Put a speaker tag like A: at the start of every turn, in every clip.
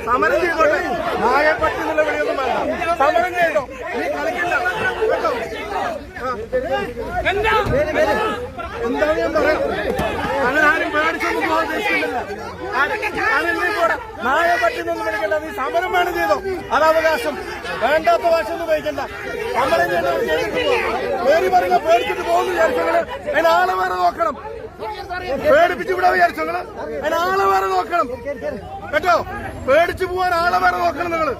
A: സമരം ചെയ്തോട്ടെ, നായപ്പട്ടി എന്നുള്ള വിളിയൊന്നും വേണ്ട. സമരം ചെയ്തോ, നീ കളിക്കില്ല കേട്ടോ. എന്താണ് ഞാൻ പറയാം, അങ്ങനെ ആരും പേടിച്ചൊന്നും പോകാൻ ഉദ്ദേശിക്കുന്നില്ല. നായപ്പട്ടി എന്നൊന്നും വിളിക്കണ്ട, നീ സമരം വേണം ചെയ്തോ, അത് അവകാശം. വേണ്ടാത്ത ഭാഷ ഒന്നും ഉപയോഗിക്കണ്ട. സമരം ചെയ്യേണ്ടവർ ചെയ്തിട്ട് പോകാം. പേര് പറയുക പേടിച്ചിട്ട് പോകുന്നു വിചാരിച്ചോങ്ങള്, അതിന് ആളെ വേറെ നോക്കണം. പേടിപ്പിച്ചു വിടാൻ വിചാരിച്ചോങ്ങള്, അതിന് ആളെ വേറെ നോക്കണം കേട്ടോ. പേടിച്ചു പോവാൻ ആളെ വേറെ നോക്കണം നിങ്ങള്.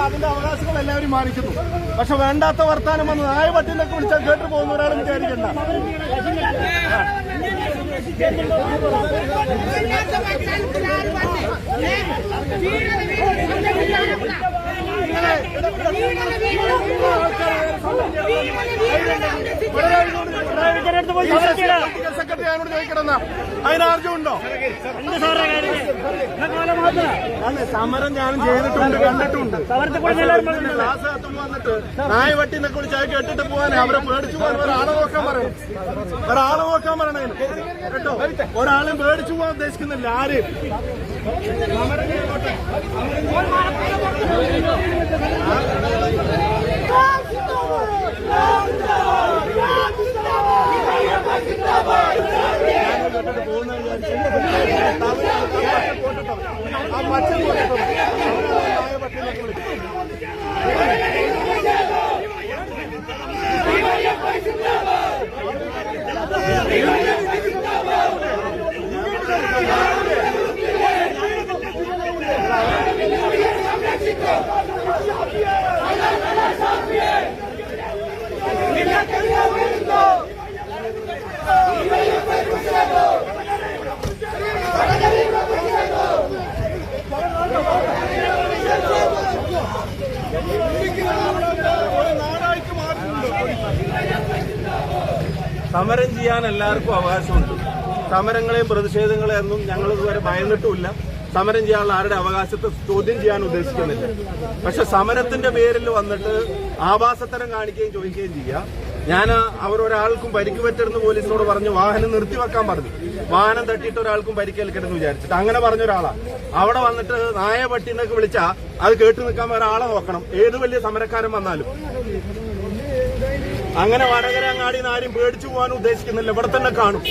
A: അതിന്റെ അവകാശങ്ങൾ എല്ലാവരും മാനിക്കുന്നു. പക്ഷെ വേണ്ടാത്ത വർത്താനം വന്ന് നായ പട്ടിന്നൊക്കെ വിളിച്ചാൽ കേട്ടു പോകുന്ന ഒരാളും വിചാരിക്കണ്ട. സെക്രട്ടറി അതിനോട് ചോദിക്കണമെന്ന അതിനാർജമുണ്ടോ? സമരം ഞാനും ചെയ്തിട്ടുണ്ട്, കണ്ടിട്ടുണ്ട്. ക്ലാസ്സകത്തും വന്നിട്ട് നായ വട്ടി എന്നൊക്കെ വിളിച്ച് അത് കേട്ടിട്ട് പോകാൻ അവരെ പേടിച്ചു പോകാൻ ഒരാളെ നോക്കാൻ പറയണം. ഒരാളെ നോക്കാൻ പറയണേ കേട്ടോ. ഒരാളും പേടിച്ചു പോകാൻ ഉദ്ദേശിക്കുന്നില്ല ആര്. സമരം ചെയ്തോട്ടെ. സമരം ചെയ്യാൻ എല്ലാവർക്കും അവകാശമുണ്ട്. സമരങ്ങളെയും പ്രതിഷേധങ്ങളെയും ഒന്നും ഞങ്ങൾ ഇതുവരെ ഭയന്നിട്ടുമില്ല. സമരം ചെയ്യാനുള്ള ആരുടെ അവകാശത്തെ ചോദ്യം ചെയ്യാൻ ഉദ്ദേശിക്കുന്നില്ല. പക്ഷെ സമരത്തിന്റെ പേരിൽ വന്നിട്ട് ആഭാസത്തരം കാണിക്കുകയും ചോദിക്കുകയും ചെയ്യുക. ഞാൻ അവരൊരാൾക്കും പരിക്ക് പറ്റരുന്ന് പോലീസിനോട് പറഞ്ഞു, വാഹനം നിർത്തിവെക്കാൻ പറഞ്ഞു. വാഹനം തട്ടിയിട്ട് ഒരാൾക്കും പരിക്കേൽക്കരുതെന്ന് വിചാരിച്ചിട്ട് അങ്ങനെ പറഞ്ഞ ഒരാളാണ്. അവിടെ വന്നിട്ട് നായ പട്ടി എന്നൊക്കെ വിളിച്ചാൽ അത് കേട്ടു നിൽക്കാൻ വേറെ ആളെ നോക്കണം, ഏത് വലിയ സമരക്കാരൻ വന്നാലും. അങ്ങനെ വടകര അങ്ങാടിന്ന് ആരും പേടിച്ചു പോകാൻ ഉദ്ദേശിക്കുന്നില്ല, ഇവിടെ തന്നെ കാണും.